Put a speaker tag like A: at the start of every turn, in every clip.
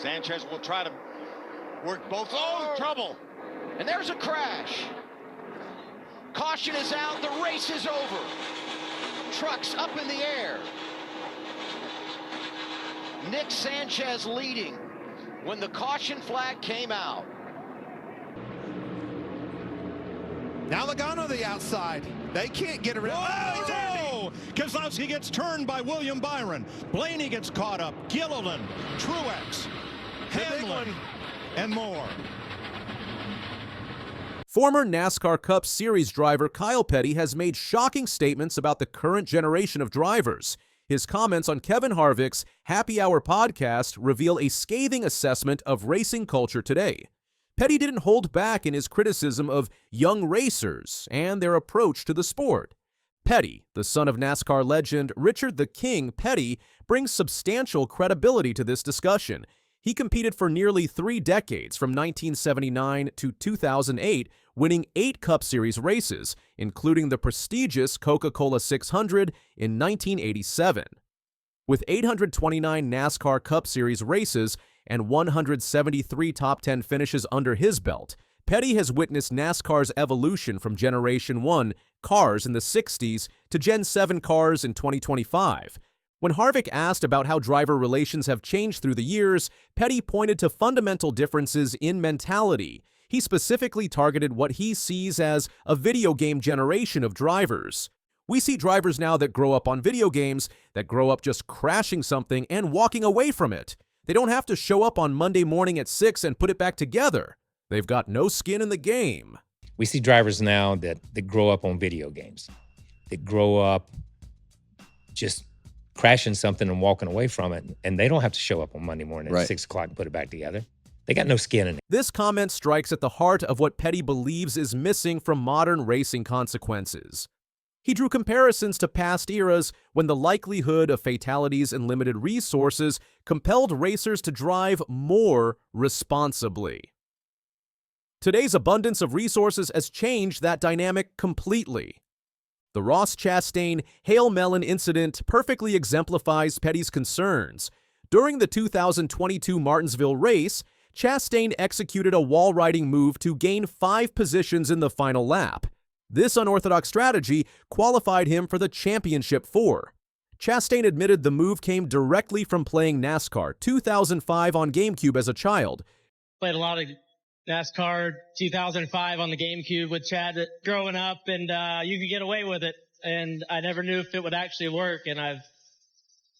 A: Sanchez will try to work both. Oh, trouble.
B: And there's a crash. Caution is out. The race is over. Trucks up in the air. Nick Sanchez leading when the caution flag came out.
C: Now Logano the outside. They can't get around.
D: Whoa! Keselowski gets turned by William Byron. Blaney gets caught up. Gilliland, Truex, Hamlin, and more.
E: Former NASCAR Cup Series driver Kyle Petty has made shocking statements about the current generation of drivers. His comments on Kevin Harvick's Happy Hour podcast reveal a scathing assessment of racing culture today. Petty didn't hold back in his criticism of young racers and their approach to the sport. Petty, the son of NASCAR legend Richard the King Petty, brings substantial credibility to this discussion. He competed for nearly 3 decades, from 1979 to 2008, winning 8 Cup Series races, including the prestigious Coca-Cola 600 in 1987. With 829 NASCAR Cup Series races and 173 top 10 finishes under his belt, Petty has witnessed NASCAR's evolution from Generation 1 cars in the 60s to Gen 7 cars in 2025. When Harvick asked about how driver relations have changed through the years, Petty pointed to fundamental differences in mentality. He specifically targeted what he sees as a video game generation of drivers. We see drivers now that grow up on video games, that grow up just crashing something and walking away from it. They don't have to show up on Monday morning at 6 and put it back together. They've got no skin in the game.
F: We see drivers now that grow up on video games, that grow up just crashing something and walking away from it, and they don't have to show up on Monday morning at 6 o'clock and put it back together. They got no skin in it.
E: This comment strikes at the heart of what Petty believes is missing from modern racing consequences. He drew comparisons to past eras when the likelihood of fatalities and limited resources compelled racers to drive more responsibly. Today's abundance of resources has changed that dynamic completely. The Ross Chastain Hail Melon incident perfectly exemplifies Petty's concerns. During the 2022 Martinsville race, Chastain executed a wall-riding move to gain 5 positions in the final lap. This unorthodox strategy qualified him for the championship 4. Chastain admitted the move came directly from playing NASCAR 2005 on GameCube as a child.
G: Played a lot of NASCAR 2005 on the GameCube with Chad growing up, and you could get away with it. And I never knew if it would actually work. And I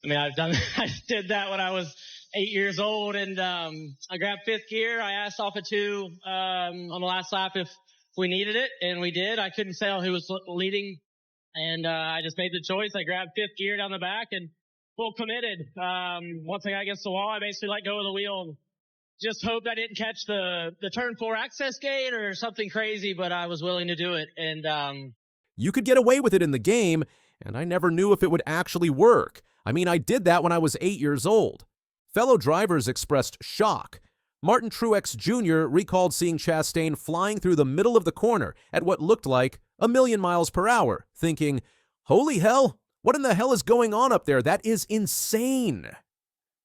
G: did that when I was 8 years old, and I grabbed 5th gear. I asked off of 2 on the last lap if we needed it, and we did. I couldn't tell who was leading, and I just made the choice. I grabbed 5th gear down the back and full committed. Once I got against the wall, I basically let go of the wheel and just hoped I didn't catch the turn 4 access gate or something crazy, but I was willing to do it. And
E: you could get away with it in the game, and I never knew if it would actually work. I mean, I did that when I was 8 years old. Fellow drivers expressed shock. Martin Truex Jr. recalled seeing Chastain flying through the middle of the corner at what looked like 1,000,000 miles per hour, thinking, "Holy hell, what in the hell is going on up there? That is insane."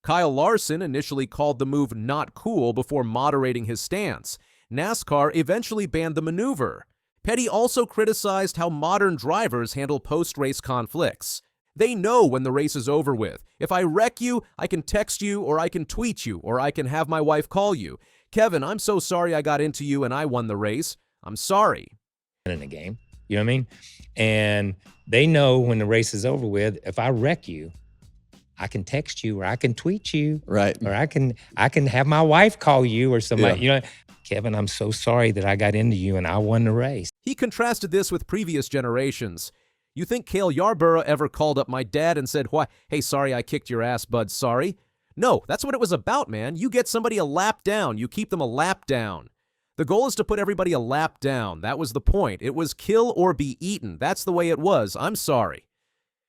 E: Kyle Larson initially called the move not cool before moderating his stance. NASCAR eventually banned the maneuver. Petty also criticized how modern drivers handle post-race conflicts. They know when the race is over with. If I wreck you, I can text you, or I can tweet you, or I can have my wife call you. "Kevin, I'm so sorry I got into you and I won the race. I'm sorry."
F: In the game, you know what I mean? And they know when the race is over with, if I wreck you, I can text you, or I can tweet you,
C: Right.
F: or I can have my wife call you, or somebody,
C: Yeah.
F: you know, "Kevin, I'm so sorry that I got into you and I won the race."
E: He contrasted this with previous generations. "You think Cale Yarborough ever called up my dad and said, 'Why, hey, sorry I kicked your ass, bud, sorry'? No, that's what it was about, man. You get somebody a lap down. You keep them a lap down. The goal is to put everybody a lap down. That was the point. It was kill or be eaten. That's the way it was. I'm sorry."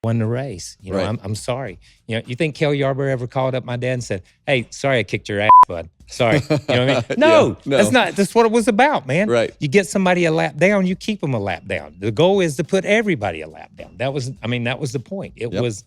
F: Won the race. You know,
C: Right.
F: I'm sorry. You know, you think Cale Yarborough ever called up my dad and said, "Hey, sorry I kicked your ass, bud. Sorry." You know what I mean? No,
C: no.
F: that's what it was about, man.
C: Right.
F: You get somebody a lap down, you keep them a lap down. The goal is to put everybody a lap down. That was the point. It was,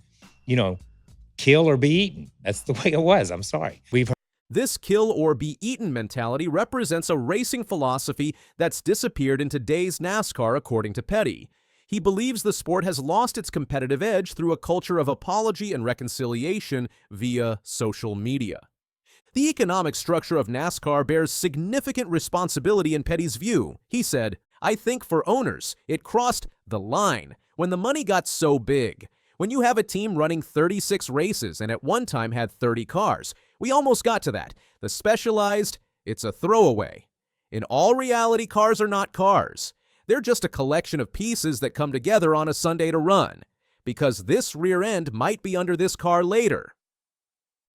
F: kill or be eaten. That's the way it was. I'm sorry. We've
E: This kill or be eaten mentality represents a racing philosophy that's disappeared in today's NASCAR, according to Petty. He believes the sport has lost its competitive edge through a culture of apology and reconciliation via social media. The economic structure of NASCAR bears significant responsibility in Petty's view. He said, "I think for owners, it crossed the line when the money got so big. When you have a team running 36 races and at one time had 30 cars, we almost got to that. The specialized, it's a throwaway. In all reality, cars are not cars. They're just a collection of pieces that come together on a Sunday to run, because this rear end might be under this car later."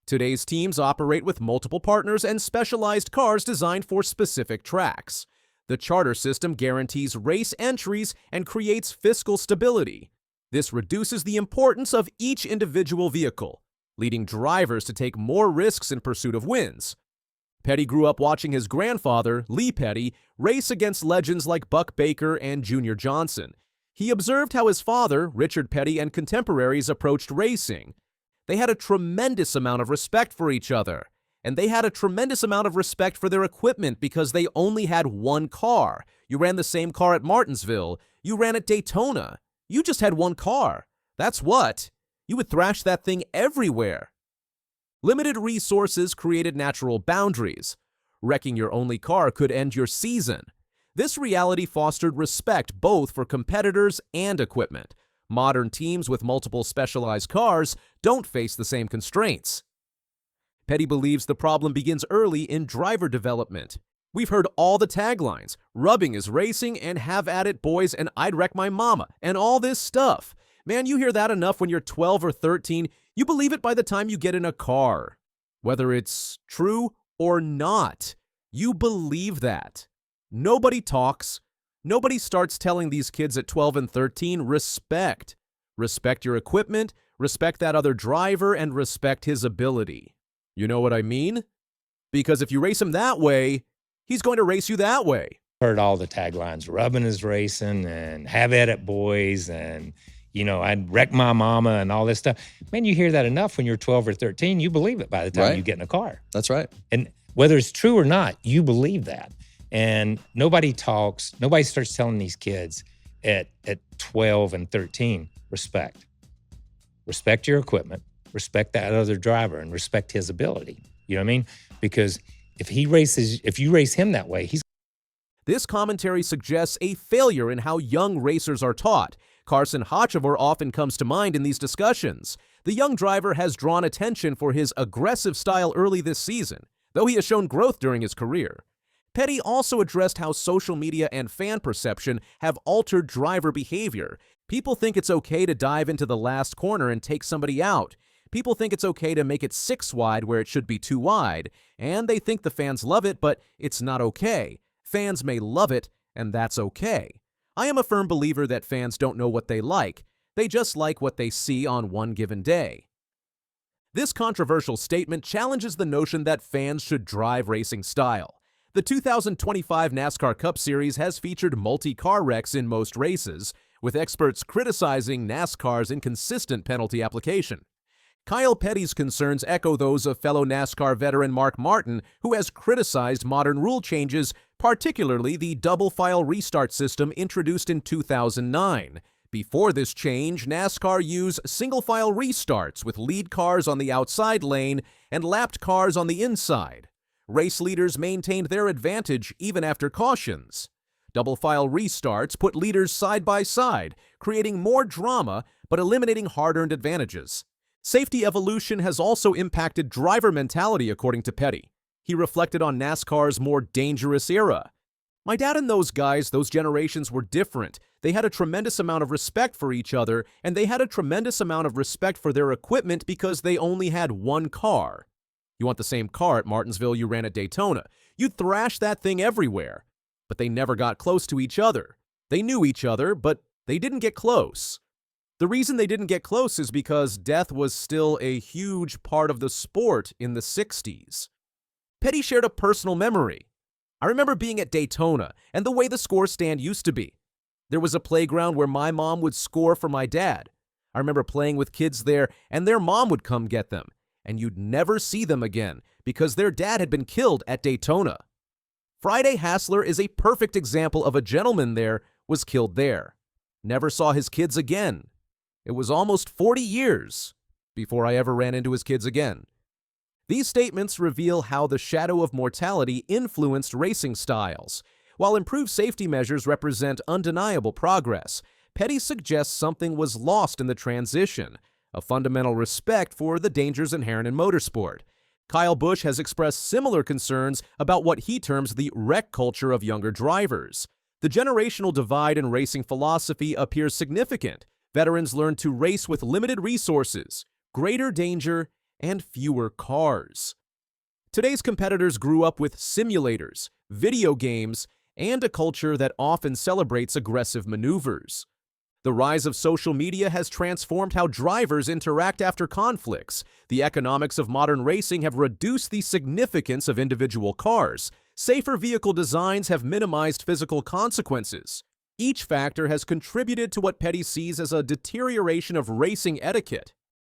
E: Today's teams operate with multiple partners and specialized cars designed for specific tracks. The charter system guarantees race entries and creates fiscal stability. This reduces the importance of each individual vehicle, leading drivers to take more risks in pursuit of wins. Petty grew up watching his grandfather, Lee Petty, race against legends like Buck Baker and Junior Johnson. He observed how his father, Richard Petty, and contemporaries approached racing. They had a tremendous amount of respect for each other, and they had a tremendous amount of respect for their equipment because they only had one car. You ran the same car at Martinsville. You ran at Daytona. You just had one car. That's what. You would thrash that thing everywhere. Limited resources created natural boundaries. Wrecking your only car could end your season. This reality fostered respect both for competitors and equipment. Modern teams with multiple specialized cars don't face the same constraints. Petty believes the problem begins early in driver development. We've heard all the taglines, "Rubbing is racing," and "Have at it, boys," and "I'd wreck my mama," and all this stuff. Man, you hear that enough when you're 12 or 13, you believe it by the time you get in a car. Whether it's true or not, you believe that. Nobody talks. Nobody starts telling these kids at 12 and 13, respect. Respect your equipment, respect that other driver, and respect his ability. You know what I mean? Because if you race him that way, he's going to race you that way.
F: Heard all the taglines, "Rubbing is racing," and "Have at it, boys," and, "I'd wreck my mama," and all this stuff. Man, you hear that enough when you're 12 or 13, you believe it by the time you get in a car.
H: That's right.
F: And whether it's true or not, you believe that. And nobody talks, nobody starts telling these kids at 12 and 13, respect. Respect your equipment, respect that other driver, and respect his ability. You know what I mean? Because if you race him that way, he's...
E: This commentary suggests a failure in how young racers are taught. Carson Hocevar often comes to mind in these discussions. The young driver has drawn attention for his aggressive style early this season, though he has shown growth during his career. Petty also addressed how social media and fan perception have altered driver behavior. People think it's okay to dive into the last corner and take somebody out. People think it's okay to make it 6 wide where it should be 2 wide, and they think the fans love it, but it's not okay. Fans may love it, and that's okay. I am a firm believer that fans don't know what they like. They just like what they see on one given day. This controversial statement challenges the notion that fans should drive racing style. The 2025 NASCAR Cup Series has featured multi-car wrecks in most races, with experts criticizing NASCAR's inconsistent penalty application. Kyle Petty's concerns echo those of fellow NASCAR veteran Mark Martin, who has criticized modern rule changes, particularly the double-file restart system introduced in 2009. Before this change, NASCAR used single-file restarts with lead cars on the outside lane and lapped cars on the inside. Race leaders maintained their advantage even after cautions. Double-file restarts put leaders side by side, creating more drama but eliminating hard-earned advantages. Safety evolution has also impacted driver mentality, according to Petty. He reflected on NASCAR's more dangerous era. "My dad and those guys, those generations were different. They had a tremendous amount of respect for each other, and they had a tremendous amount of respect for their equipment because they only had one car. You want the same car at Martinsville you ran at Daytona. You'd thrash that thing everywhere. But they never got close to each other. They knew each other, but they didn't get close. The reason they didn't get close is because death was still a huge part of the sport in the 60s. Petty shared a personal memory. "I remember being at Daytona and the way the score stand used to be. There was a playground where my mom would score for my dad. I remember playing with kids there and their mom would come get them. and you'd never see them again because their dad had been killed at Daytona. Friday Hassler is a perfect example of a gentleman there was killed there. Never saw his kids again. It was almost 40 years before I ever ran into his kids again. These statements reveal how the shadow of mortality influenced racing styles. While improved safety measures represent undeniable progress, Petty suggests something was lost in the transition, a fundamental respect for the dangers inherent in motorsport. Kyle Busch has expressed similar concerns about what he terms the wreck culture of younger drivers. The generational divide in racing philosophy appears significant. Veterans learn to race with limited resources, greater danger, and fewer cars. Today's competitors grew up with simulators, video games, and a culture that often celebrates aggressive maneuvers. The rise of social media has transformed how drivers interact after conflicts. The economics of modern racing have reduced the significance of individual cars. Safer vehicle designs have minimized physical consequences. Each factor has contributed to what Petty sees as a deterioration of racing etiquette.